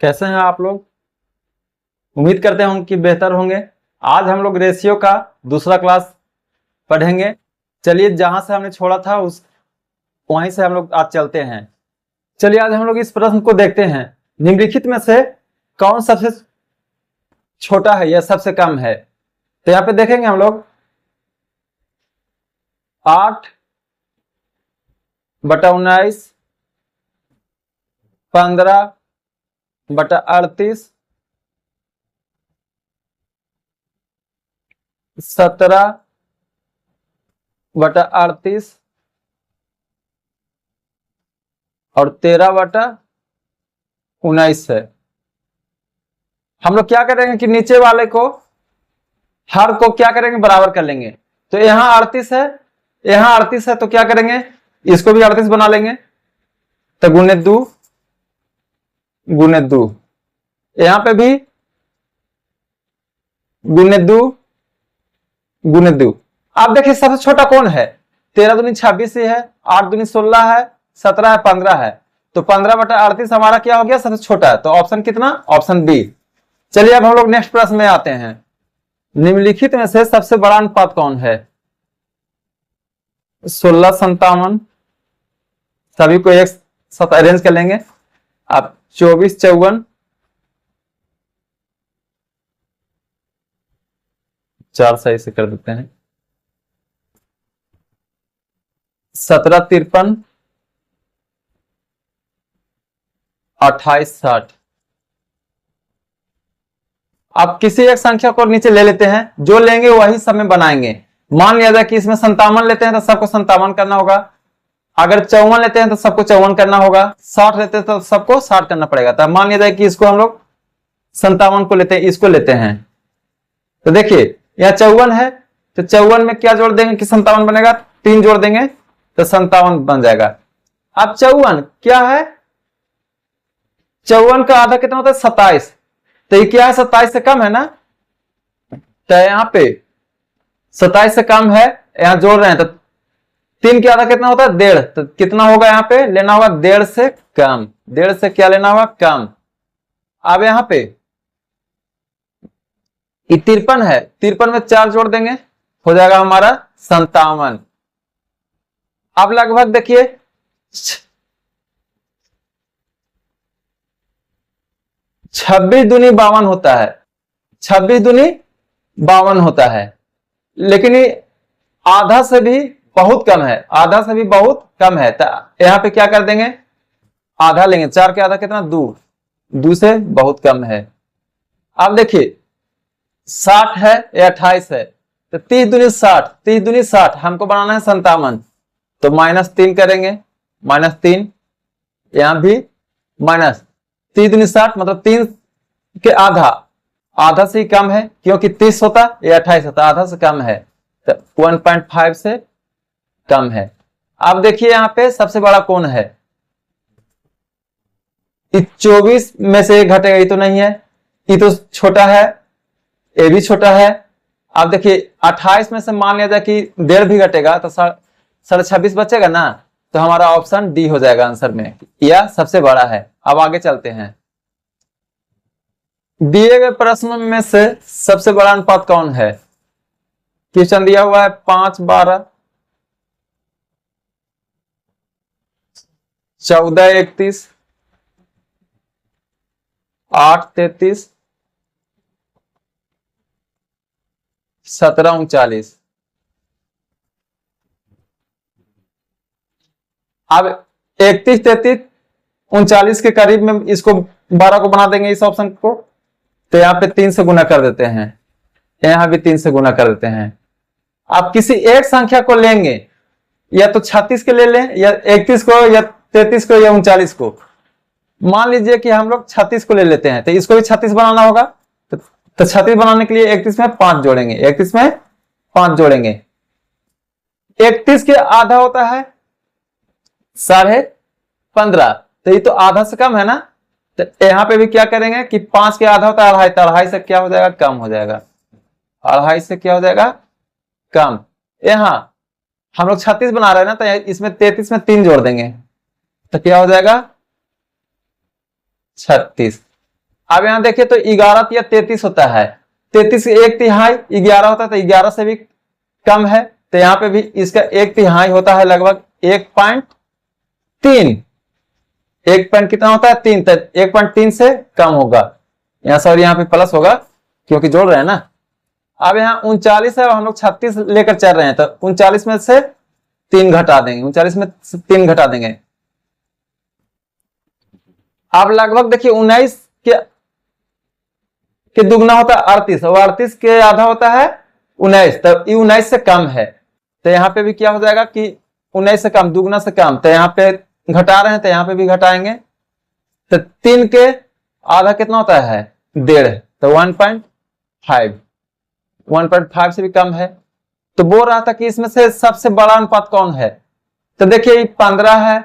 कैसे हैं आप लोग। उम्मीद करते हैं कि बेहतर होंगे। आज हम लोग रेशियो का दूसरा क्लास पढ़ेंगे। चलिए जहां से हमने छोड़ा था उस वहीं से हम लोग आज चलते हैं। चलिए आज हम लोग इस प्रश्न को देखते हैं। निम्नलिखित में से कौन सबसे छोटा है या सबसे कम है। तो यहाँ पे देखेंगे हम लोग 8/19, 15/38, 17/38 और 13/19 है। हम लोग क्या करेंगे कि नीचे वाले को हर को क्या करेंगे बराबर कर लेंगे। तो यहाँ 38 है, यहाँ 38 है, तो क्या करेंगे इसको भी 38 बना लेंगे। तो गुने 2 गुने 2, यहाँ पे भी गुने 2 गुने 2। आप देखिए सबसे छोटा कौन है। 13 दूनी 26 ही है, 8 दूनी 16 है, 17 है, 15 है। तो 15/38 हमारा क्या हो गया सबसे छोटा है। तो ऑप्शन कितना, ऑप्शन बी। चलिए अब हम लोग नेक्स्ट प्रश्न में आते हैं। निम्नलिखित में से सबसे बड़ा अनुपात कौन है। 16:57, सभी को एक साथ अरेंज कर लेंगे। अब 24/54, 4 सही से कर देते हैं। 17/53, 28/60। आप किसी एक संख्या को नीचे ले लेते हैं, जो लेंगे वही सब में बनाएंगे। मान लिया जाए कि इसमें 57 लेते हैं तो सबको 57 करना होगा। अगर 54 लेते हैं तो सबको 54 करना होगा। 60 लेते हैं तो सबको 60 करना पड़ेगा। तो मान लिया जाए कि इसको हम लोग 57 को लेते हैं, इसको लेते हैं। तो देखिए यहाँ 54 है, तो 54 में क्या जोड़ देंगे कि 57 बनेगा, 3 जोड़ देंगे तो 57 बन जाएगा। अब 54 क्या है, 54 का आधा कितना होता है 27। तो ये क्या है 27 से कम है ना। तो यहाँ पे 27 से कम है, यहाँ जोड़ रहे हैं तो 3 के आधा कितना होता है 1.5। तो कितना होगा यहाँ पे लेना होगा 1.5 से कम। 1.5 से क्या लेना होगा कम। अब यहाँ पे 53 है, 53 में 4 जोड़ देंगे हो जाएगा हमारा 57। अब लगभग देखिए 26 दूनी 52 होता है। 26 दूनी 52 होता है, लेकिन ये आधा से भी बहुत कम है, आधा से भी बहुत कम है। तो यहां पे क्या कर देंगे आधा लेंगे। 4 के आधा कितना 2, 2 से बहुत कम है। अब देखिए 60 है या 28 है, तो 30 दूनी 60, 30 दूनी 60, हमको बनाना है 57। तो -3 करेंगे, -3, यहां भी माइनस 30 दूनी 60, मतलब 3 के आधा, आधा से ही कम है, क्योंकि 30 होता या 28 होता, आधा से कम है। तो 1.5 से कम है। अब देखिए यहाँ पे सबसे बड़ा कौन है। 24 में से एक घटेगा, ये तो नहीं है, ये तो छोटा है, ये भी छोटा है। अब देखिए 28 में से मान लिया जाए कि 1.5 भी घटेगा तो 26.5 बचेगा ना। तो हमारा ऑप्शन डी हो जाएगा आंसर में, यह सबसे बड़ा है। अब आगे चलते हैं। दिए गए प्रश्न में से सबसे बड़ा अनुपात कौन है। क्वेश्चन दिया हुआ है 5/12, 14/31, 8/33, 17/39। अब 31, 33, 39 के करीब में इसको 12 को बना देंगे इस ऑप्शन को। तो यहाँ पे 3 से गुना कर देते हैं, यहां भी 3 से गुना कर देते हैं। आप किसी एक संख्या को लेंगे, या तो 36 के ले लें, या 31 को, या 33 को, या 39 को। मान लीजिए कि हम लोग 36 को ले लेते हैं, तो इसको भी 36 बनाना होगा। तो 36 बनाने के लिए 31 में 5 जोड़ेंगे, 31 में 5 जोड़ेंगे। 31 के आधा होता है 15.5, तो ये तो आधा से कम है ना। तो यहां पे भी क्या करेंगे कि 5 के आधा होता है 2.5, तो 2.5 से क्या हो जाएगा कम हो जाएगा, 2.5 से क्या हो जाएगा कम। यहां हम लोग 36 बना रहे हैं ना, तो इसमें 33 में 3 जोड़ देंगे तो क्या हो जाएगा 36। अब यहाँ देखिए तो 11 या 33 होता है, 33 एक तिहाई 11 होता है, तो 11 से भी कम है, तो यहाँ पे भी इसका एक तिहाई होता है लगभग 1.3। 1 कितना होता है 3, तो 1.3 से कम होगा। यहाँ सॉरी यहाँ पे प्लस होगा क्योंकि जोड़ रहे हैं ना। अब यहाँ 39 है, हम लोग 36 लेकर चल रहे हैं, तो 39 में से 3 घटा देंगे, 39 में से 3 घटा देंगे। अब लगभग देखिए 19 के दुगना होता है 38, और 38 के आधा होता है 19, तो ये 19 से कम है, तो यहाँ पे भी क्या हो जाएगा कि 19 से कम, दुगना से कम, तो यहाँ पे घटा रहे हैं तो यहाँ पे भी घटाएंगे, तो 3 के आधा कितना होता है 1.5, तो 1.5 से भी कम है। तो बोल रहा था कि इसमें से सबसे बड़ा अनुपात कौन है, तो देखिए ये 15 है,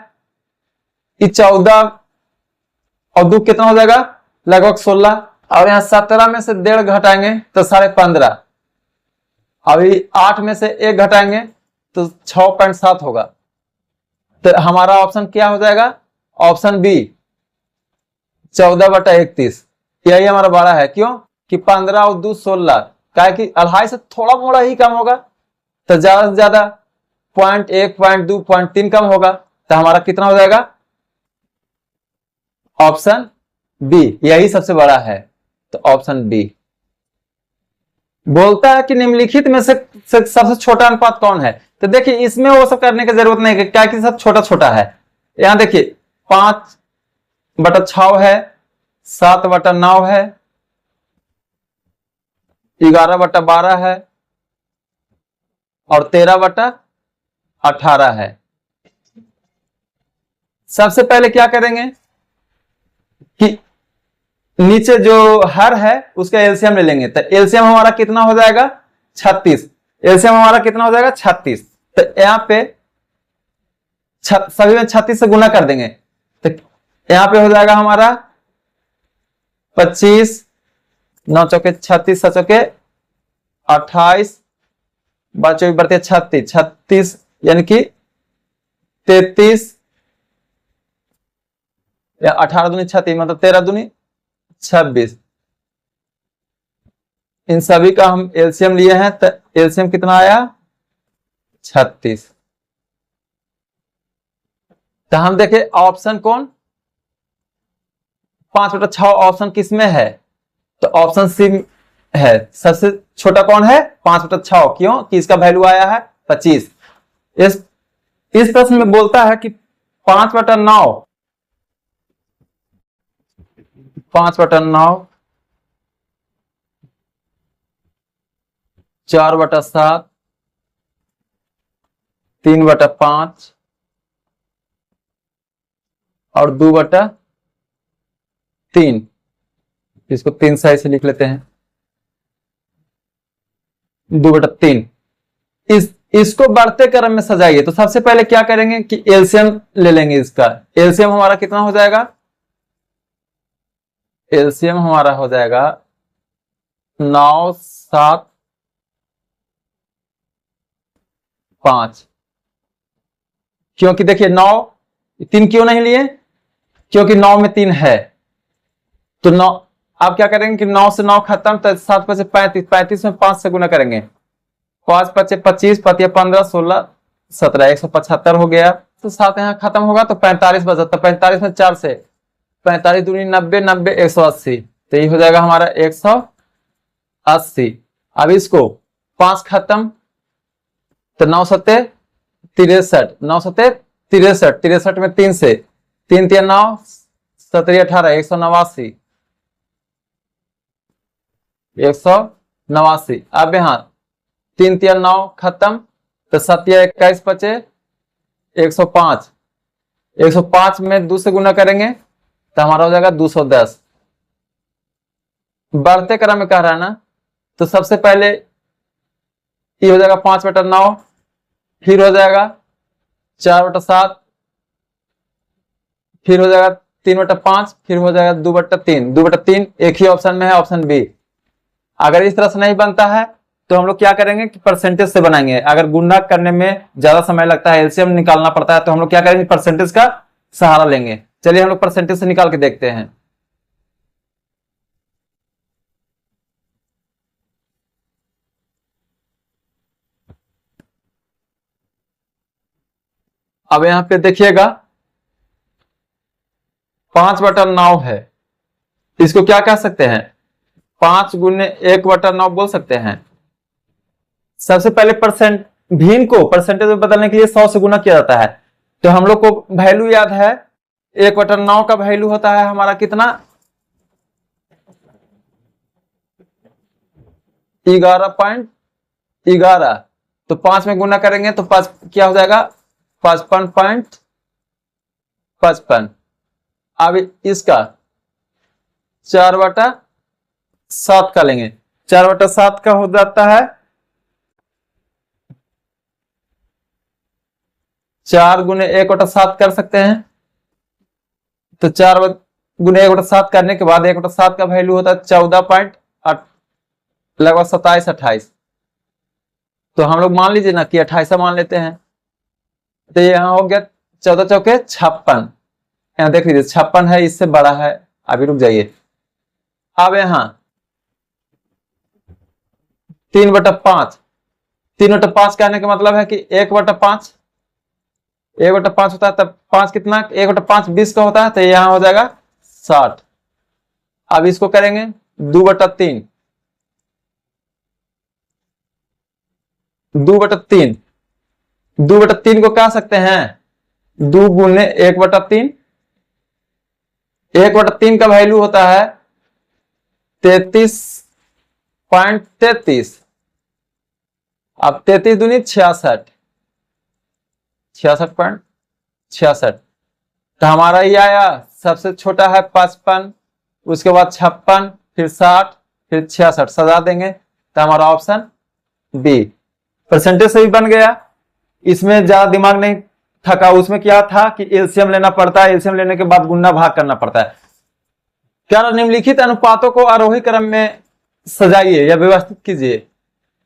ये 14 और 2 कितना हो जाएगा लगभग 16, और यहाँ 17 में से 1.5 घटाएंगे तो 15.5, अभी 8 में से 1 घटाएंगे तो 6.7 होगा। तो हमारा ऑप्शन क्या हो जाएगा, ऑप्शन बी 14/31, यही हमारा बड़ा है। क्यों कि 15 और 2 16, क्या कि 2.5 से थोड़ा मोड़ा ही कम होगा, तो ज्यादा से ज्यादा 0.1 0.2 0.3 कम होगा, तो हमारा कितना हो जाएगा ऑप्शन बी, यही सबसे बड़ा है, तो ऑप्शन बी। बोलता है कि निम्नलिखित में से सबसे छोटा अनुपात कौन है, तो देखिए इसमें वो सब करने की जरूरत नहीं है, क्या कि सब छोटा छोटा है। यहां देखिए 5/6 है, 7/9 है, 11/12 है, और 13/18 है। सबसे पहले क्या करेंगे कि नीचे जो हर है उसका एलसीएम ले लेंगे, तो एलसीएम हमारा कितना हो जाएगा 36, एलसीएम हमारा कितना हो जाएगा 36, तो यहाँ पे सभी में 36 से गुना कर देंगे, तो यहाँ पे हो जाएगा हमारा 25, 9 चौके 36, 7 चौके 28, 12 बढ़ते 36, 36 यानी कि 33 या 18 दूनी 36, मतलब 13 दूनी 26। इन सभी का हम एलसीएम लिए हैं, तो एलसीएम कितना आया 36। तो हम देखें ऑप्शन कौन 5/6 ऑप्शन किसमें है, तो ऑप्शन सी है। सबसे छोटा कौन है 5/6, क्यों कि इसका वैल्यू आया है 25। इस प्रश्न में बोलता है कि 5/9 4/7, 3/5 और 2/3, इसको 3 सही से लिख लेते हैं, 2/3। इसको बढ़ते क्रम में सजाइए, तो सबसे पहले क्या करेंगे कि एलसीएम ले लेंगे। इसका एलसीएम हमारा कितना हो जाएगा, एलसीएम हमारा हो जाएगा 9 7 5, क्योंकि देखिए 9 3 क्यों नहीं लिए, क्योंकि 9 में 3 है, तो 9 आप क्या करेंगे कि 9 से 9 खत्म, तो 7 5 35, 35 में 5 से गुना करेंगे, 5 5 25, 5 15 16 17, 175 हो गया, तो 7 यहाँ खत्म होगा, तो 45 बचा, तो 45 में 4 से 45 दूनी 90, 90 180, तो ये हो जाएगा हमारा 180। अब इसको 5 खत्म, तो 9 सत्ते 63, 9 सत्ते 63, 63 में 3 से 3 3 9 17 18, 189, 189। अब यहाँ 3 3 9 खत्म, तो 7 21 बचे 105, 105 में 2 से गुना करेंगे तो हमारा हो जाएगा 210। बढ़ते क्रम में कह रहा है ना, तो सबसे पहले ये हो जाएगा 5/9, फिर हो जाएगा 4/7, फिर हो जाएगा 3/5, फिर हो जाएगा 2/3। 2/3 एक ही ऑप्शन में है, ऑप्शन बी। अगर इस तरह से नहीं बनता है तो हम लोग क्या करेंगे कि परसेंटेज से बनाएंगे। अगर गुणा करने में ज्यादा समय लगता है, एलसीएम निकालना पड़ता है, तो हम लोग क्या करेंगे परसेंटेज का सहारा लेंगे। चलिए हम लोग परसेंटेज से निकाल के देखते हैं। अब यहां पे देखिएगा 5/9 है, इसको क्या कह सकते हैं, 5 × 1/9 बोल सकते हैं। सबसे पहले भिन्न को परसेंटेज में बदलने के लिए 100 से गुना किया जाता है। तो हम लोग को वैल्यू याद है, 1/9 का वैल्यू होता है हमारा कितना, 11.11। तो 5 में गुना करेंगे तो 5 क्या हो जाएगा, 55.55। अब इसका 4/7 का लेंगे, 4/7 का हो जाता है 4 × 1/7 कर सकते हैं। तो 4 × 1/7 करने के बाद 1/7 का वैल्यू होता है 14.8, लगभग 27-28। तो हम लोग मान लीजिए ना कि 28 मान लेते हैं। तो यहाँ हो गया 14 चौके 56। यहाँ देख लीजिए 56 है, इससे बड़ा है। अभी रुक जाइए। अब यहाँ 3/5, 3/5 कहने का मतलब है कि 1/5, 1/5 होता है, तब 5 कितना, 1/5 20 का होता है, तो यहां हो जाएगा 60। अब इसको करेंगे 2/3, 2/3, 2/3 को कह सकते हैं 2 × 1/3। 1/3 का वैल्यू होता है 33.33। अब 33 दूनी 66, 66.66। तो हमारा ये आया, सबसे छोटा है 55, उसके बाद 56, फिर 60, फिर 66 सजा देंगे। तो हमारा ऑप्शन बी परसेंटेज से भी बन गया। इसमें ज्यादा दिमाग नहीं थका। उसमें क्या था कि एलसीएम लेना पड़ता है, एलसीएम लेने के बाद गुना भाग करना पड़ता है। क्या निम्नलिखित अनुपातों को आरोही क्रम में सजाइए या व्यवस्थित कीजिए।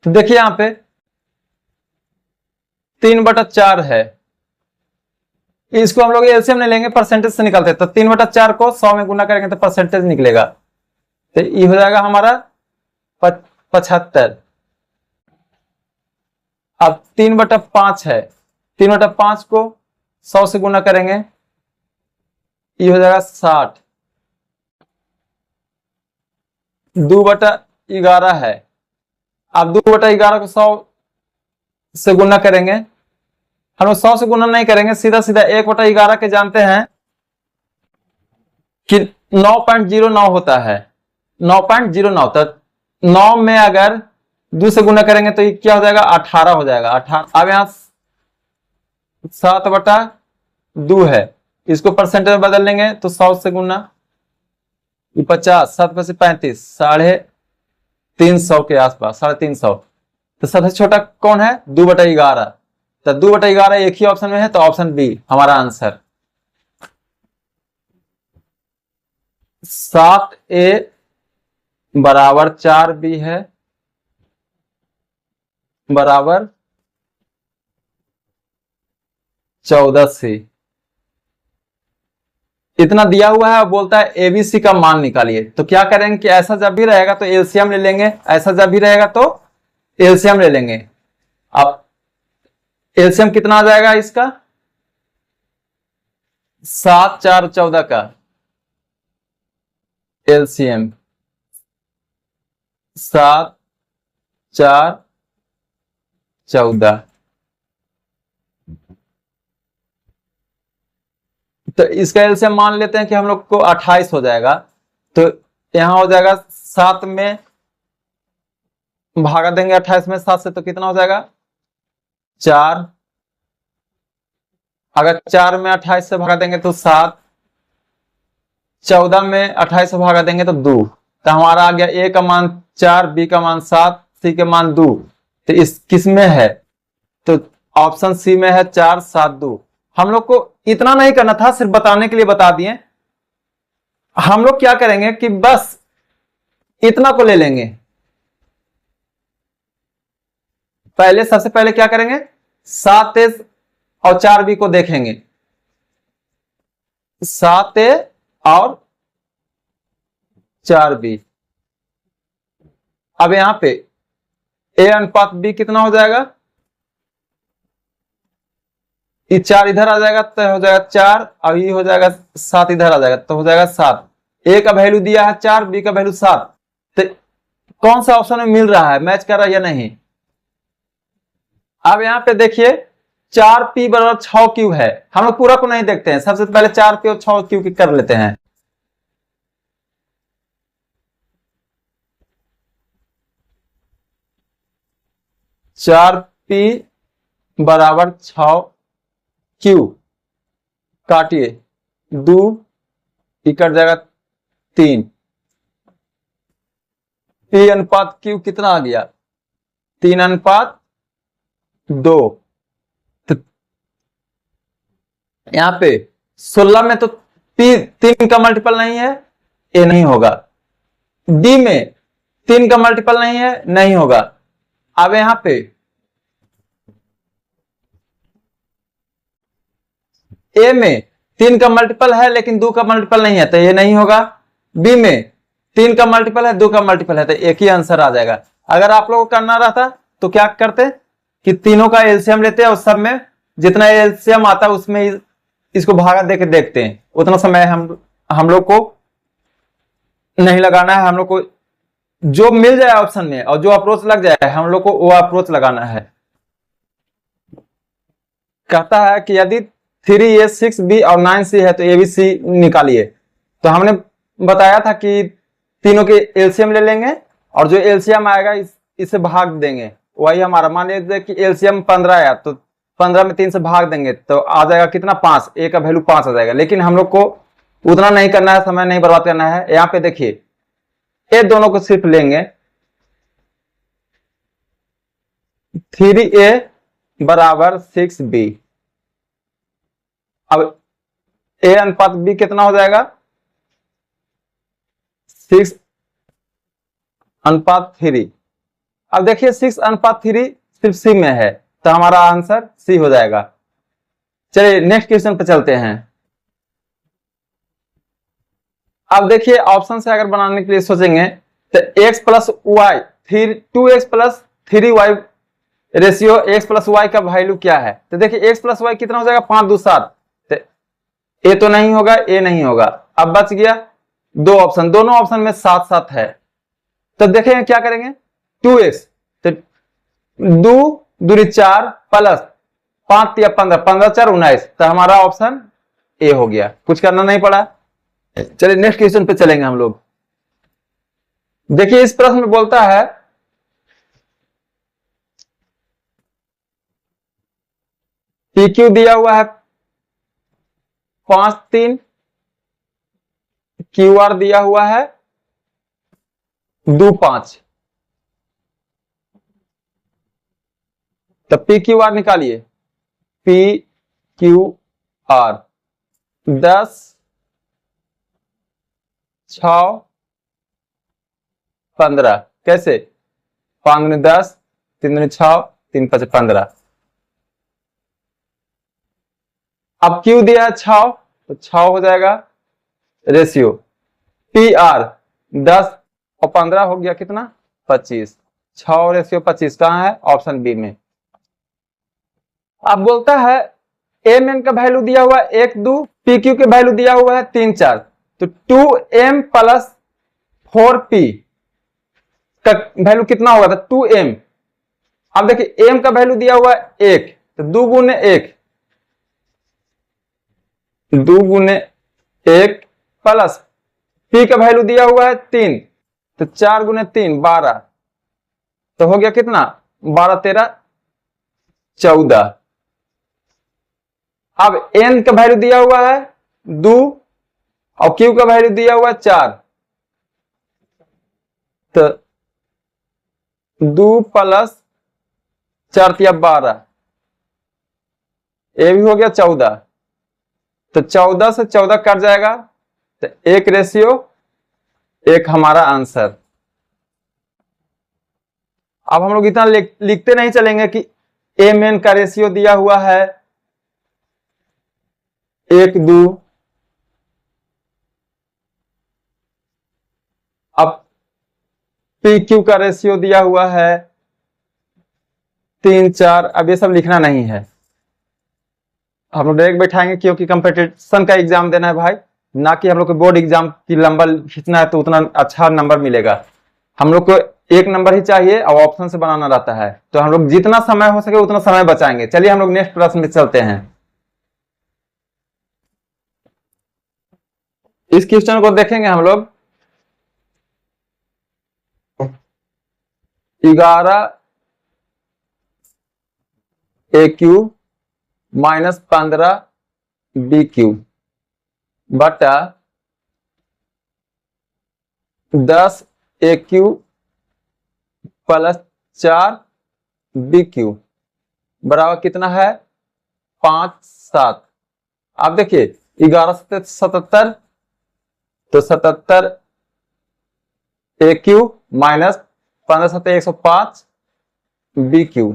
तो देखिए यहां पे 3/4 है, इसको हम लोग एलसीएम नहीं लेंगे, परसेंटेज से निकालते हैं। तो 3/4 को 100 में गुना करेंगे तो परसेंटेज निकलेगा। तो ये हो जाएगा हमारा 75। अब 3/5 है, 3/5 को 100 से गुना करेंगे, ये हो जाएगा 60। 2/11 है, अब 2/11 को 100 से गुना करेंगे। हम लोग 100 से गुना नहीं करेंगे, सीधा सीधा 1/11 के जानते हैं कि 9.09 होता है, 9.09। तो 9 में अगर 2 से गुना करेंगे तो ये क्या हो जाएगा, 18 हो जाएगा। 18। अब यहां 7/2 है, इसको परसेंटेज में बदल लेंगे तो 100 से गुना 50, 7×5 = 350 के आसपास, 350। तो सबसे छोटा कौन है, 2/11। तो 2/11 एक ही ऑप्शन में है, तो ऑप्शन बी हमारा आंसर। 7A बराबर 4B है, बराबर 14C। इतना दिया हुआ है, बोलता है एबीसी का मान निकालिए। तो क्या करेंगे कि ऐसा जब भी रहेगा तो एलसीएम ले लेंगे, ऐसा जब भी रहेगा तो एलसीएम ले लेंगे। अब एलसीएम कितना आ जाएगा इसका, 7 4 14 का एलसीएम 7 4 14। तो इसका एलसीएम मान लेते हैं कि हम लोग को 28 हो जाएगा। तो यहां हो जाएगा 7 में भागा देंगे 28 में 7 से, तो कितना हो जाएगा 4। अगर 4 में 28 से भागा देंगे तो 7, 14 में 28 से भागा देंगे तो 2। तो हमारा आ गया ए का मान 4, बी का मान 7, सी का मान 2। तो इस किस में है, तो ऑप्शन सी में है 4 7 2। हम लोग को इतना नहीं करना था, सिर्फ बताने के लिए बता दिए। हम लोग क्या करेंगे कि बस इतना को ले लेंगे। पहले सबसे पहले क्या करेंगे, 7A और 4B को देखेंगे, 7A और 4B। अब यहां पे A अनुपात B कितना हो जाएगा, ये 4 इधर आ जाएगा तो हो जाएगा 4, और ये हो जाएगा 7 इधर आ जाएगा तो हो जाएगा 7। ए का वैल्यू दिया है 4, बी का वैल्यू 7। तो कौन सा ऑप्शन में मिल रहा है, मैच कर रहा है या नहीं। अब यहाँ पे देखिए 4p बराबर 6q है। हम लोग पूरा को नहीं देखते हैं, सबसे पहले 4p और 6q की कर लेते हैं। चार पी बराबर 6q, काटिए, 2 कट जाएगा 3, p अनुपात q कितना आ गया, 3:2। तो यहाँ पे 16 में तो p 3 का मल्टीपल नहीं है, ए नहीं होगा। डी में 3 का मल्टीपल नहीं है, नहीं होगा। अब यहां पे ए में 3 का मल्टीपल है लेकिन 2 का मल्टीपल नहीं है तो ये नहीं होगा। बी में 3 का मल्टीपल है, 2 का मल्टीपल है तो एक ही आंसर आ जाएगा। अगर आप लोगों को करना रहता तो क्या करते कि तीनों का एलसीएम लेते हैं और सब में जितना एलसीएम आता है उसमें इसको भागा देके देखते हैं। उतना समय हम लोग को नहीं लगाना है। हम लोग को जो मिल जाए ऑप्शन में और जो अप्रोच लग जाए हम लोग को वो अप्रोच लगाना है। कहता है कि यदि 3a 6b और 9c है तो abc निकालिए। तो हमने बताया था कि तीनों के एलसीएम ले लेंगे और जो एलसीएम आएगा इसे भाग देंगे, वही हमारा। मान लीजिए कि एलसीएम 15 आया तो 15 में 3 से भाग देंगे तो आ जाएगा कितना, 5। ए का वैल्यू 5 आ जाएगा। लेकिन हम लोग को उतना नहीं करना है, समय नहीं बर्बाद करना है। यहाँ पे देखिए ये दोनों को सिर्फ लेंगे, 3a बराबर 6b। अब ए अनुपात बी कितना हो जाएगा, 6:3। अब देखिए 6:3 सिर्फ सी में है तो हमारा आंसर सी हो जाएगा। चलिए नेक्स्ट क्वेश्चन पे चलते हैं। अब देखिए ऑप्शन से अगर बनाने के लिए सोचेंगे तो x plus Y 2x plus 3y ratio x plus Y का वैल्यू क्या है। तो देखिए x प्लस वाई कितना हो जाएगा, 5 2 7। तो ए तो नहीं होगा, ए नहीं होगा। अब बच गया दो ऑप्शन, दोनों ऑप्शन में 7 7 है। तो देखेंगे क्या करेंगे, 2x तो 2 दूनी 4 प्लस 5 या 15, 15 4 19। तो हमारा ऑप्शन ए हो गया, कुछ करना नहीं पड़ा। चलिए नेक्स्ट क्वेश्चन पे चलेंगे हम लोग। देखिए इस प्रश्न में बोलता है PQ दिया हुआ है 5 3, QR दिया हुआ है 2 5। तो PQR निकालिए, PQR 10 6 15। कैसे, 5 दूनी 10, 3 दूनी 6, 3 5 15। अब Q दिया है 6 तो 6 हो जाएगा रेशियो। PR 10 और 15 हो गया कितना, 25। 6 और रेशियो 25 कहां है, ऑप्शन बी में। अब बोलता है एम का वैल्यू दिया हुआ है 1 2, PQ के वैल्यू दिया हुआ है 3 4। तो 2m प्लस 4p का वैल्यू कितना होगा, तो 2m। अब देखिए m का वैल्यू दिया हुआ है 1 तो 2 गुने 1, 2 गुने 1 प्लस p का वैल्यू दिया हुआ है 3 तो 4 गुने 3 12। तो हो गया कितना, 12 13 14। अब n का वैल्यू दिया हुआ है 2 और q का वैल्यू दिया हुआ है 4। तो 2 प्लस 4 या 12, ये भी हो गया 14। तो 14 से 14 कट जाएगा तो 1 रेशियो 1 हमारा आंसर। अब हम लोग इतना लिखते नहीं चलेंगे कि एम एन का रेशियो दिया हुआ है 1 2। अब पी क्यू का रेशियो दिया हुआ है 3 4। अब ये सब लिखना नहीं है, हम लोग डायरेक्ट बैठाएंगे क्योंकि कंपटीशन का एग्जाम देना है भाई, ना कि हम लोग को बोर्ड एग्जाम की लंबा खींचना है तो उतना अच्छा नंबर मिलेगा। हम लोग को एक नंबर ही चाहिए और ऑप्शन से बनाना रहता है, तो हम लोग जितना समय हो सके उतना समय बचाएंगे। चलिए हम लोग नेक्स्ट प्रश्न में चलते हैं। इस क्वेश्चन को देखेंगे हम लोग। 11 AQ माइनस 15 BQ बटा 10 AQ प्लस 4 BQ बराबर कितना है? 5 7। आप देखिए 11 से 77, तो 77 AQ माइनस 15 7 105 BQ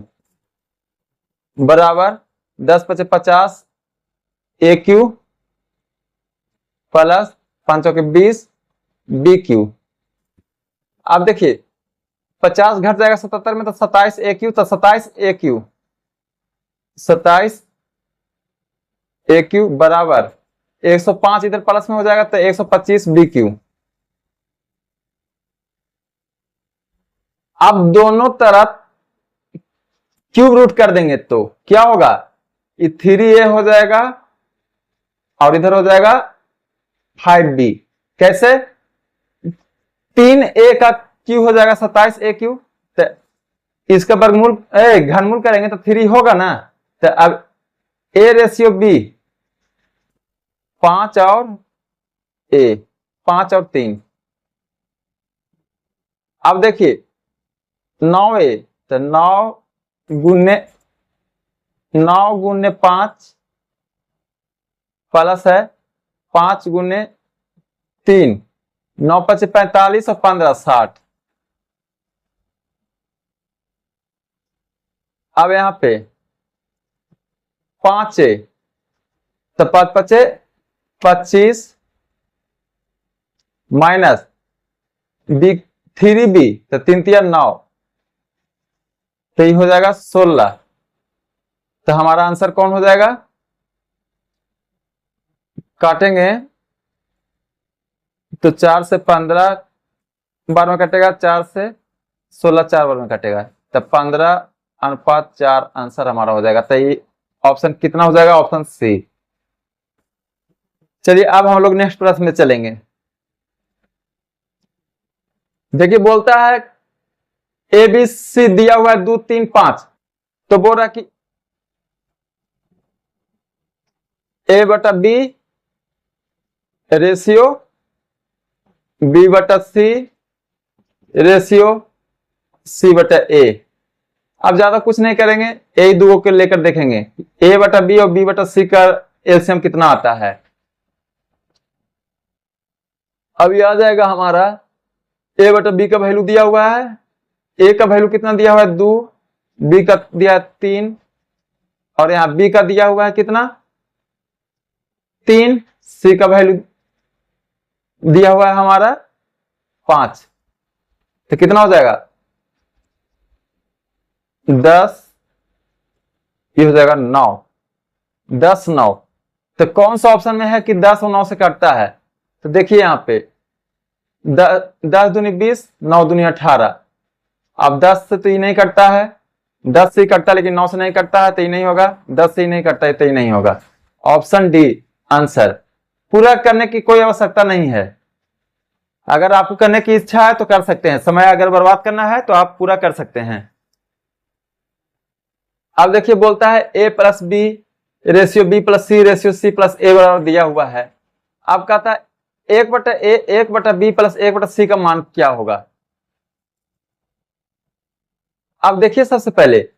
बराबर 10 5 50 AQ प्लस 5 के 20 BQ। आप देखिए 50 घट जाएगा 77 में तो 27 AQ, तो 27 AQ बराबर 105 इधर प्लस में हो जाएगा तो 125 BQ। अब दोनों तरफ क्यूब रूट कर देंगे तो क्या होगा? 3A हो जाएगा और इधर हो जाएगा 5B। कैसे? 3A का क्यू हो जाएगा 27 AQ, तो इसका वर्गमूल घनमूल करेंगे तो 3 होगा ना। तो अब A रेशियो B 5 और A 5 और 3। अब देखिए 9A, तो 9 गुने 5 प्लस है 5 गुने 3, 9 5 45 और 15 60। अब यहां पे 5A, तो 5 5 25 माइनस 3B, तो 3 3 9, तो ये हो जाएगा 16। तो हमारा आंसर कौन हो जाएगा? काटेंगे तो 4 से 15 बार में कटेगा, 4 से 16 4 बार में कटेगा, तो 15:4 आंसर हमारा हो जाएगा। तो ये ऑप्शन कितना हो जाएगा? Option C. चलिए अब हम लोग नेक्स्ट प्रश्न में चलेंगे। देखिए बोलता है ABC दिया हुआ है 2 3 5, तो बोल रहा है कि A/B ratio B/C ratio C/A। अब ज्यादा कुछ नहीं करेंगे, यही दो को लेकर देखेंगे A/B और B/C का एलसीएम कितना आता है। अब ये आ जाएगा हमारा A/B का वैल्यू दिया हुआ है, A का वैल्यू कितना दिया हुआ है 2, B का दिया है 3 और यहाँ B का दिया हुआ है कितना 3, C का वैल्यू दिया हुआ है हमारा 5, तो कितना हो जाएगा 10, ये हो जाएगा 9, 10 9। तो कौन सा ऑप्शन में है कि 10 और 9 से कटता है? तो देखिए यहां पे 10 दूनी 20, 9 दूनी 18। अब 10 से तो ये नहीं कटता है, 10 से ही कटता है लेकिन 9 से नहीं कटता है, तो ये नहीं होगा। 10 से ही नहीं कटता है तो ये नहीं होगा। Option D answer. पूरा करने की कोई आवश्यकता नहीं है, अगर आपको करने की इच्छा है तो कर सकते हैं, समय अगर बर्बाद करना है तो आप पूरा कर सकते हैं। अब देखिए बोलता है A+B ratio B+C ratio C+A बराबर दिया हुआ है। अब कहता है 1/A 1/B प्लस 1/C का मान क्या होगा। अब देखिए सबसे पहले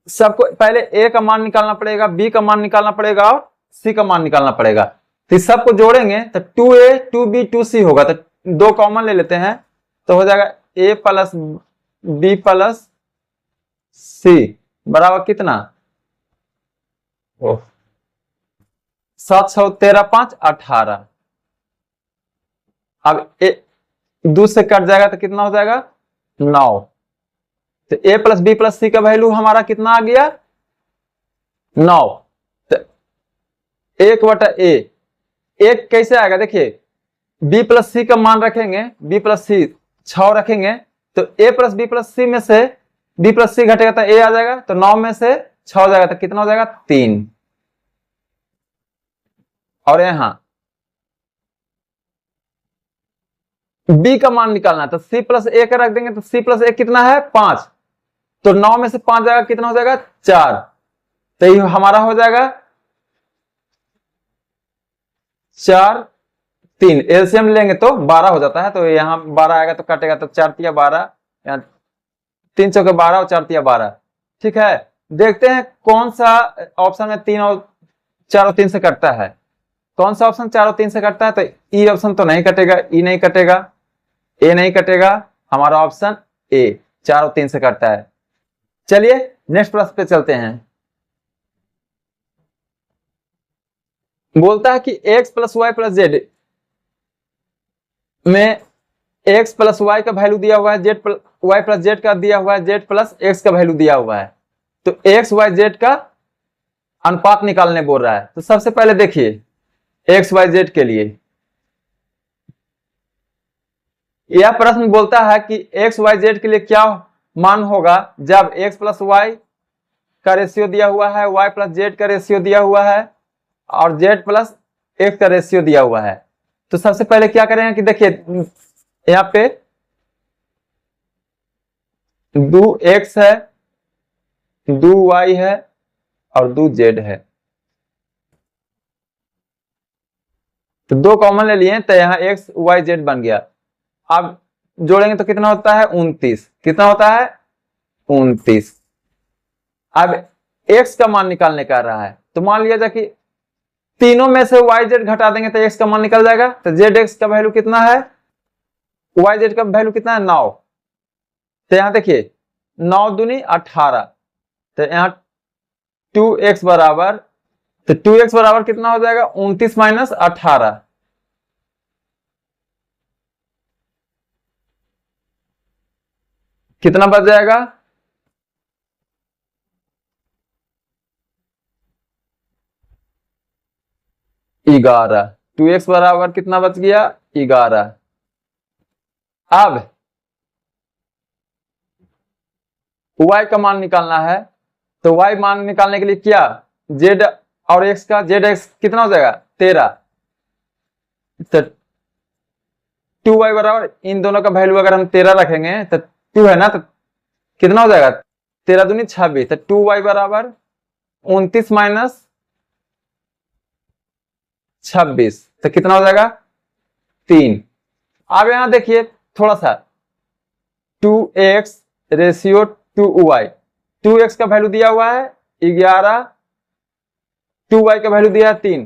सबको पहले A का मान निकालना पड़ेगा, B का मान निकालना पड़ेगा और C का मान निकालना पड़ेगा। तो सबको जोड़ेंगे तो 2A 2B 2C होगा, तो 2 कॉमन ले लेते हैं तो हो जाएगा A+B+C बराबर कितना 7 6 13 5 18। अब 2 से कट जाएगा तो कितना हो जाएगा 9। तो A+B+C का वैल्यू हमारा कितना आ गया 9। 1/a। एक कैसे आएगा देखिए, b प्लस सी का मान रखेंगे, b प्लस सी 6 रखेंगे, तो a प्लस b प्लस सी में से b प्लस सी घटेगा तो a आ जाएगा, तो 9 में से 6 हो जाएगा तो कितना हो जाएगा 3। और यहां b का मान निकालना है तो c प्लस a का रख देंगे, तो c प्लस a कितना है 5, तो 9 में से 5 जाएगा कितना हो जाएगा 4, तो ये हमारा हो जाएगा 4 3। एलसीएम लेंगे तो 12 हो जाता है, तो यहाँ 12 आएगा तो कटेगा, तो 4 तिया 12, यहाँ 3 चौके 12 और 4 तिया 12। ठीक है, देखते हैं कौन सा ऑप्शन में 3 और 4 और 3 से कटता है। कौन सा ऑप्शन 4 और 3 से कटता है, तो ई ऑप्शन तो नहीं कटेगा, ई नहीं कटेगा, ए नहीं कटेगा, हमारा ऑप्शन ए 4 और 3 से कटता है। चलिए नेक्स्ट प्रश्न पे चलते हैं। बोलता है कि x plus Y plus Z में x प्लस वाई का वैल्यू दिया हुआ है, जेड वाई प्लस जेड का दिया हुआ है, जेड प्लस एक्स का वैल्यू दिया हुआ है, तो एक्स वाई जेड का अनुपात निकालने बोल रहा है। तो सबसे पहले देखिए एक्स वाई जेड के लिए यह प्रश्न बोलता है कि एक्स वाई जेड के लिए क्या मान होगा जब एक्स प्लस वाई का रेशियो दिया हुआ है, वाई प्लस जेड का रेशियो दिया हुआ है और जेड प्लस एक्स का रेशियो दिया हुआ है। तो सबसे पहले क्या करेंगे कि देखिए यहाँ पे 2x है, 2y है और 2z है, तो 2 कॉमन ले लिए तो यहाँ x y z बन गया। अब जोड़ेंगे तो कितना होता है 29, कितना होता है 29। अब x का मान निकालने का रहा है, तो मान लिया जाए कि तीनों में से वाई जेड घटा देंगे तो x का मान निकल जाएगा, तो जेड एक्स का वैल्यू कितना है, वाई जेड का वैल्यू कितना है 9, तो यहां देखिए 9 दूनी 18, तो यहां 2x बराबर, तो 2x बराबर कितना हो जाएगा 29 माइनस 18, कितना बच जाएगा 11। 2x बराबर कितना बच गया 11। अब y का मान निकालना है, तो y मान निकालने के लिए क्या, z और x का, z x कितना हो जाएगा 13, तो 2y बराबर इन दोनों का वैल्यू अगर हम 13 रखेंगे तो 2 है ना, तो कितना हो जाएगा 13 दूनी 26, तो 2y बराबर 29 माइनस 26, तो कितना हो जाएगा 3। अब यहां देखिए थोड़ा सा 2x रेशियो 2y, 2x का वैल्यू दिया हुआ है 11, 2y का वैल्यू दिया है 3,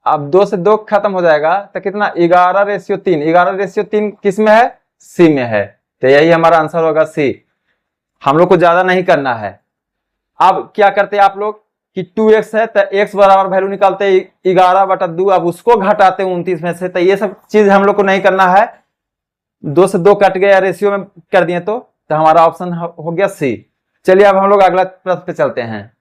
अब 2 से 2 खत्म हो जाएगा तो कितना 11/3, 11/3 किस में है सी में है, तो यही हमारा आंसर होगा सी। हम लोग को ज्यादा नहीं करना है। अब क्या करते हैं आप लोग कि 2x है तो x बराबर वैल्यू निकालते 11/2, अब उसको घटाते 29 में से, तो ये सब चीज हम लोग को नहीं करना है। 2 से 2 कट गया रेशियो में कर दिए तो हमारा ऑप्शन हो गया सी। चलिए अब हम लोग अगला प्रश्न पे चलते हैं।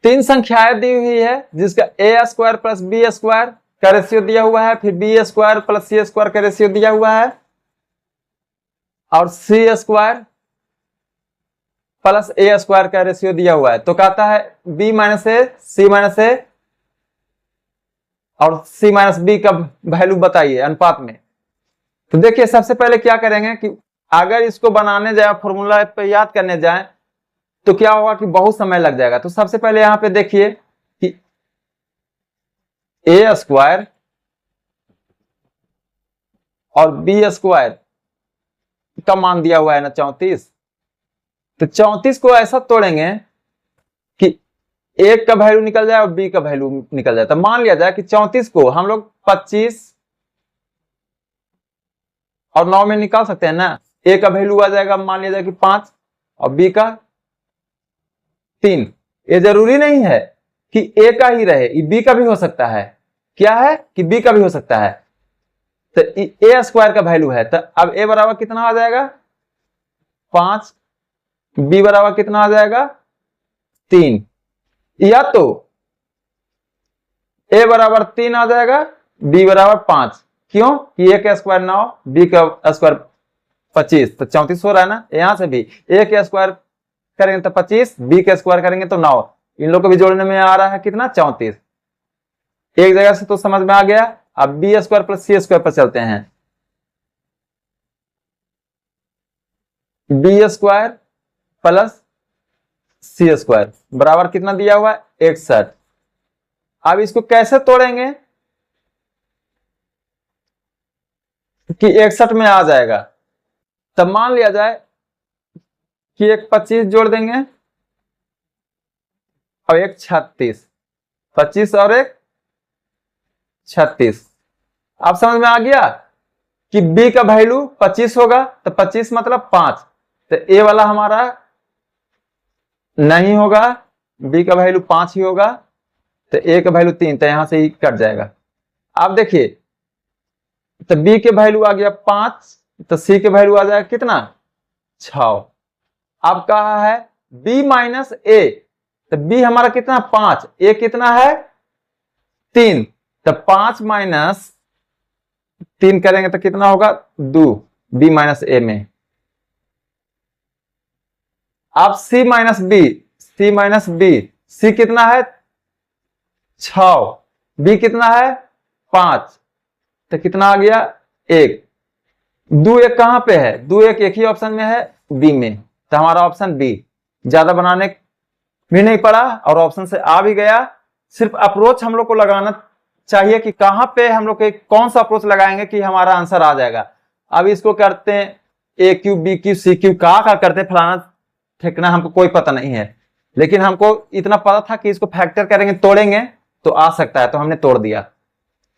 तीन संख्याएं दी हुई है जिसका ए स्क्वायर प्लस बी स्क्वायर का रेशियो दिया हुआ है, फिर बी स्क्वायर प्लस सी स्क्वायर का रेशियो दिया हुआ है और सी स्क्वायर प्लस ए स्क्वायर का रेशियो दिया हुआ है। तो कहता है बी माइनस ए, सी माइनस ए और सी माइनस बी का वैल्यू बताइए अनुपात में। तो देखिए सबसे पहले क्या करेंगे कि अगर इसको बनाने जाए, फॉर्मूला पे याद करने जाए, तो क्या होगा कि बहुत समय लग जाएगा। तो सबसे पहले यहां पे देखिए कि ए स्क्वायर और बी स्क्वायर का मान दिया हुआ है ना 34, तो 34 को ऐसा तोड़ेंगे कि एक का वैल्यू निकल जाए और बी का वैल्यू निकल जाए। तो मान लिया जाए कि 34 को हम लोग 25 और 9 में निकाल सकते हैं ना। ए का वैल्यू आ जाएगा मान लिया जाए कि 5 और बी का 3, ये जरूरी नहीं है कि ए का ही रहे, ये बी का भी हो सकता है। क्या है कि बी का भी हो सकता है। तो ए स्क्वायर का वैल्यू है, तो अब ए बराबर कितना आ जाएगा 5, बी बराबर कितना आ जाएगा 3, या तो ए बराबर 3 आ जाएगा, बी बराबर 5। क्यों कि ए का स्क्वायर 9, बी का स्क्वायर 25, तो 34 हो रहा है ना। यहां से भी ए का स्क्वायर करेंगे तो 25, बी का स्क्वायर करेंगे तो 9, इन लोग को भी जोड़ने में आ रहा है कितना 34। एक जगह से तो समझ में आ गया। अब बी स्क्वायर प्लस सी स्क्वायर पर चलते हैं। बी स्क्वायर प्लस सी स्क्वायर बराबर कितना दिया हुआ है 61। अब इसको कैसे तोड़ेंगे कि 61 में आ जाएगा। तब मान लिया जाए कि एक 25 जोड़ देंगे और एक 36, 25 और एक 36। अब समझ में आ गया कि b का वैल्यू 25 होगा, तो 25 मतलब 5, तो ए वाला हमारा नहीं होगा, b का वैल्यू 5 ही होगा, तो ए का वैल्यू 3, तो यहां से ही कट जाएगा। अब देखिए तो b के वैल्यू आ गया 5, तो c के वैल्यू आ जाएगा कितना 6। अब कहा है b माइनस ए, तो b हमारा कितना 5, a कितना है 3, तो 5 माइनस 3 करेंगे तो कितना होगा 2, b माइनस ए में। अब c minus B, c minus B, c कितना है 6, b कितना है 5, तो कितना आ गया 1। 2 1 कहां पे है, 2 1 एक ही ऑप्शन में है बी में, तो हमारा ऑप्शन बी। ज्यादा बनाने भी नहीं पड़ा और ऑप्शन से आ भी गया। सिर्फ अप्रोच हम लोग को लगाना चाहिए कि कहां पे हम लोग कौन सा अप्रोच लगाएंगे कि हमारा आंसर आ जाएगा। अब इसको करते हैं A Q B Q C Q, कहा करते हैं फलाना ठेकना हमको कोई पता नहीं है, लेकिन हमको इतना पता था कि इसको फैक्टर करेंगे तोड़ेंगे तो आ सकता है, तो हमने तोड़ दिया।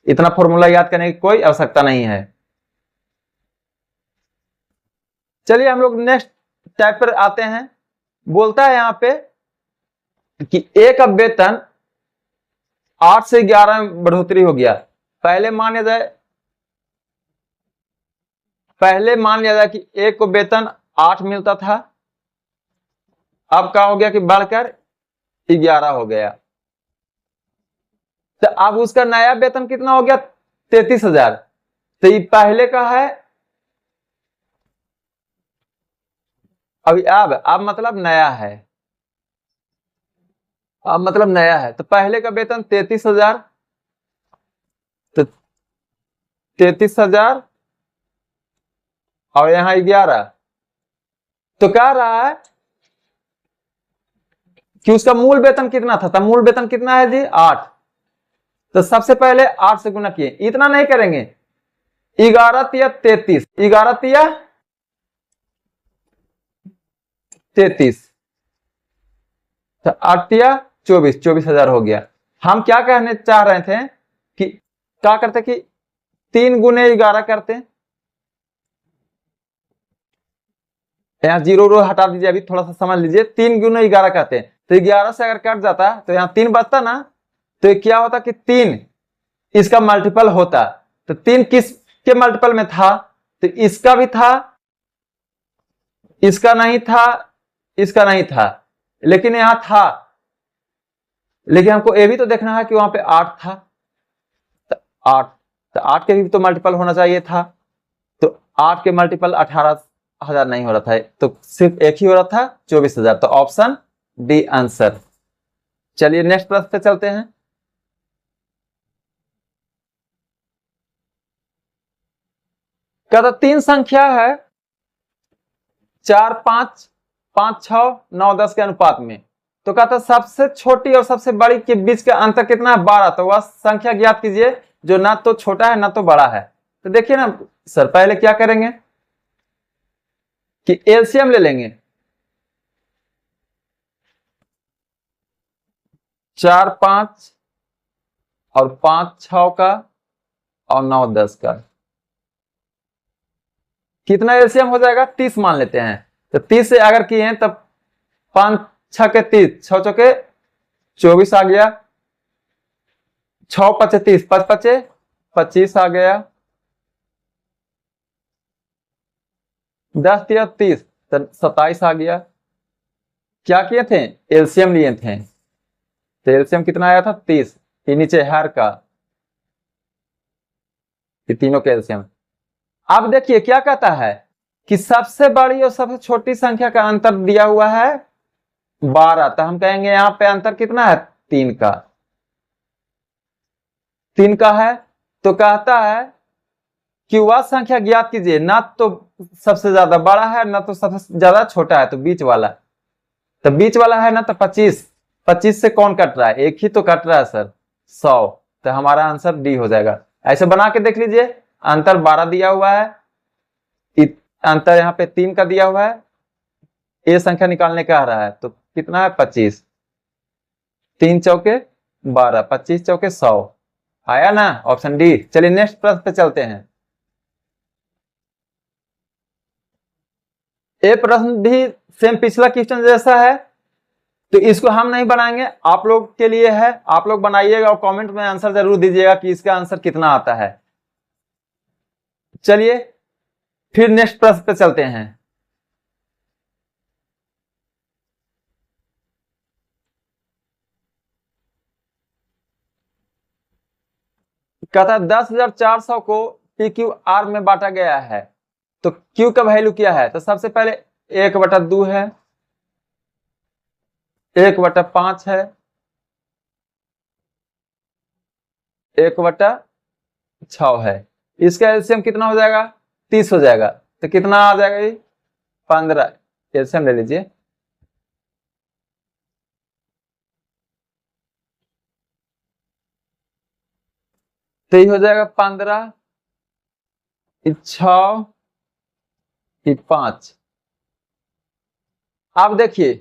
इतना फॉर्मूला याद करने की कोई आवश्यकता नहीं है। चलिए हम लोग नेक्स्ट टाइप पर आते हैं। बोलता है यहां पे कि ए का वेतन 8 से 11 में बढ़ोतरी हो गया। पहले मान लिया जाए कि ए को वेतन 8 मिलता था, अब क्या हो गया कि बढ़कर 11 हो गया। तो अब उसका नया वेतन कितना हो गया 33,000। तो ये पहले का है, अब मतलब नया है, अब मतलब नया है। तो पहले का वेतन 33,000, तो 33,000 और यहां 11, तो कह रहा है कि उसका मूल वेतन कितना था। तो मूल वेतन कितना है जी 8, तो सबसे पहले 8 से गुना किए, इतना नहीं करेंगे, 11 तिया 33, 11 तिया 33, तो 8 तिया 24, 24,000 हो गया। हम क्या कहने चाह रहे थे कि क्या करते कि 3 गुने 11 करते, यहाँ 0 हटा दीजिए, अभी थोड़ा सा समझ लीजिए। 3 गुने 11 कहते हैं, तो 11 से अगर कट जाता तो यहाँ 3 बचता ना, तो क्या होता कि 3 इसका मल्टीपल होता। तो 3 किस के मल्टीपल में था, तो इसका भी था, इसका नहीं था, इसका नहीं था, लेकिन यहां था। लेकिन हमको ये भी तो देखना है कि वहां पे 8 था, तो 8 के भी तो मल्टीपल होना चाहिए था। तो 8 के मल्टीपल 18,000 नहीं हो रहा था, तो सिर्फ एक ही हो रहा था 24,000। तो ऑप्शन डी आंसर। चलिए नेक्स्ट प्रश्न पे चलते हैं। कहता 3 संख्या है 4 5 5 6 9 10 के अनुपात में, तो कहता सबसे छोटी और सबसे बड़ी के बीच का अंतर कितना है 12। तो वह संख्या ज्ञात कीजिए जो ना तो छोटा है ना तो बड़ा है। तो देखिए ना सर, पहले क्या करेंगे कि एलसीएम ले लेंगे। 4 5 और 5 6 का और 9 10 का कितना एलसीएम हो जाएगा 30 मान लेते हैं। तो 30 से अगर किए हैं तब 5 6 के 30, 6 चौके 24 आ गया, 6 पचे 30, 5 पचे 25 आ गया, 10 तिया 30, 27 आ गया। क्या किए थे, एलसीएम लिए थे, तो एलसीएम कितना आया था 30, ये नीचे हर का, ये तीनों का एलसीएम। अब देखिए क्या कहता है कि सबसे बड़ी और सबसे छोटी संख्या का अंतर दिया हुआ है 12, तो हम कहेंगे यहां पे अंतर कितना है, 3 का, 3 का है। तो कहता है कि वह संख्या ज्ञात कीजिए, ना तो सबसे ज्यादा बड़ा है ना तो सबसे ज्यादा छोटा है, तो बीच वाला, तो बीच वाला है ना, तो 25, 25 से कौन कट रहा है, एक ही तो कट रहा है सर, 100, तो हमारा आंसर डी हो जाएगा। ऐसे बना के देख लीजिए, अंतर 12 दिया हुआ है, अंतर यहाँ पे 3 का दिया हुआ है, ये संख्या निकालने का आ रहा है, तो कितना है 25, 3 चौके 12, 25 चौके 100, आया ना, ऑप्शन डी। चलिए नेक्स्ट प्रश्न पे चलते हैं। ये प्रश्न भी सेम पिछला क्वेश्चन जैसा है, तो इसको हम नहीं बनाएंगे, आप लोग के लिए है, आप लोग बनाइएगा और कमेंट में आंसर जरूर दीजिएगा कि इसका आंसर कितना आता है। चलिए फिर नेक्स्ट प्रश्न पे चलते हैं। कहता है 10,400 को पी क्यू आर में बांटा गया है, तो क्यू का वैल्यू क्या है, तो सबसे पहले 1/2 है, 1/5 है, 1/6 है, इसका एलसीएम कितना हो जाएगा, 30 हो जाएगा, तो कितना आ जाएगा ये 15, एलसीएम ले लीजिए, तो ये हो जाएगा 15, 6, 5। आप देखिए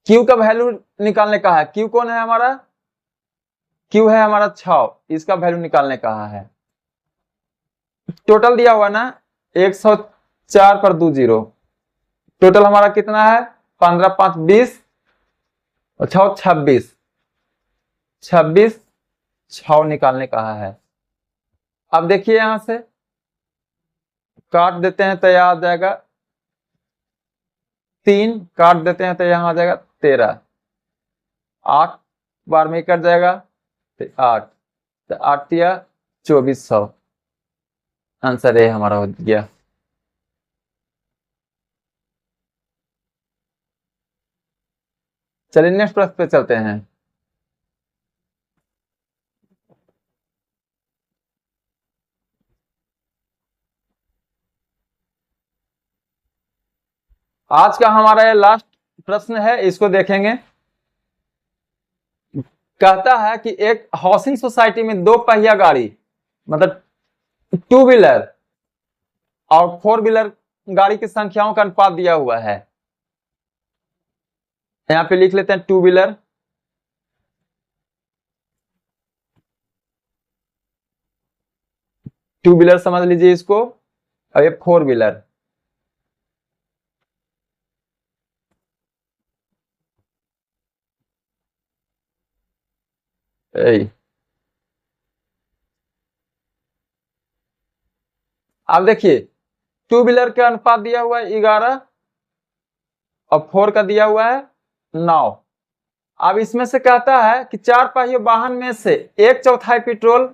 क्यू का वैल्यू निकालने का है, क्यू कौन है हमारा, क्यू है हमारा 6, इसका वैल्यू निकालने का है। टोटल दिया हुआ ना 104 पर 2 0, टोटल हमारा कितना है 15 5 20 और 6 26, 26 6 निकालने का है। अब देखिए यहां से काट देते हैं तो यह आ जाएगा 3, काट देते हैं तो यहां आ जाएगा 13, 8 बार में कट जाएगा तो 8, तो 8 या 2400, आंसर ए हमारा हो गया। चलिए नेक्स्ट प्रश्न पे चलते हैं। आज का हमारा ये लास्ट प्रश्न है, इसको देखेंगे। कहता है कि एक हाउसिंग सोसाइटी में 2 पहिया गाड़ी, मतलब 2 व्हीलर और 4 व्हीलर गाड़ी की संख्याओं का अनुपात दिया हुआ है। यहां पे लिख लेते हैं 2 व्हीलर, समझ लीजिए इसको, और ये 4 व्हीलर। अब देखिए 2 व्हीलर का अनुपात दिया हुआ है 11 और 4 का दिया हुआ है 9। अब इसमें से कहता है कि 4 पहिए वाहन में से 1/4 पेट्रोल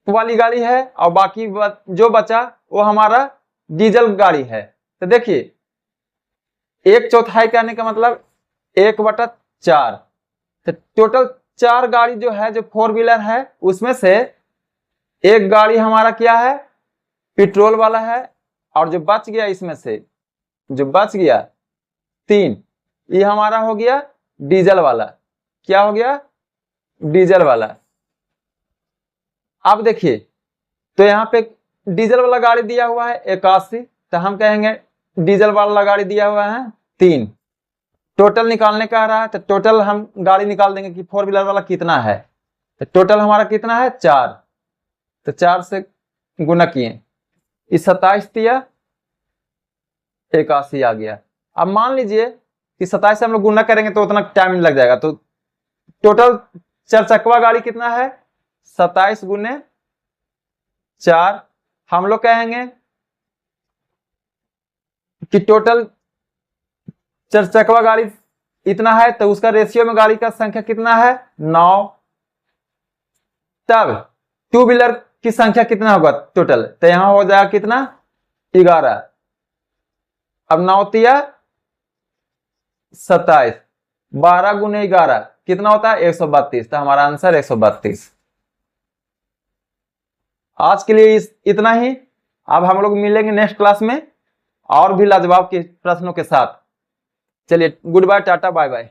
वाली गाड़ी है और बाकी जो बचा वो हमारा डीजल गाड़ी है। तो देखिए 1/4 कहने का मतलब 1/4, तो टोटल 4 गाड़ी जो है, जो 4 व्हीलर है, उसमें से एक गाड़ी हमारा क्या है, पेट्रोल वाला है, और जो बच गया इसमें से, जो बच गया 3, ये हमारा हो गया डीजल वाला। क्या हो गया, डीजल वाला। अब देखिए तो यहाँ पे डीजल वाला गाड़ी दिया हुआ है 81, तो हम कहेंगे डीजल वाला गाड़ी दिया हुआ है 3। टोटल निकालने का आ रहा है, तो टोटल हम गाड़ी निकाल देंगे कि 4 व्हीलर वाला कितना है, तो टोटल हमारा कितना है 4, तो 4 से गुना किए, इस 27 दिया 81 आ गया। अब मान लीजिए कि 27 से हम लोग गुना करेंगे तो उतना टाइम लग जाएगा। तो टोटल 4 चक्वा गाड़ी कितना है, 27 गुने 4। हम लोग कहेंगे कि टोटल 4 चक्वा गाड़ी इतना है, तो उसका रेशियो में गाड़ी का संख्या कितना है, 9। तब टू व्हीलर की संख्या कितना होगा टोटल, तो यहां हो जाएगा कितना, 11। अब 9 तिया 27, 12 गुने 11 कितना होता है, 132। तो हमारा आंसर 132। आज के लिए इतना ही। अब हम लोग मिलेंगे नेक्स्ट क्लास में और भी लाजवाब के प्रश्नों के साथ। चलिए, goodbye, tata, bye bye.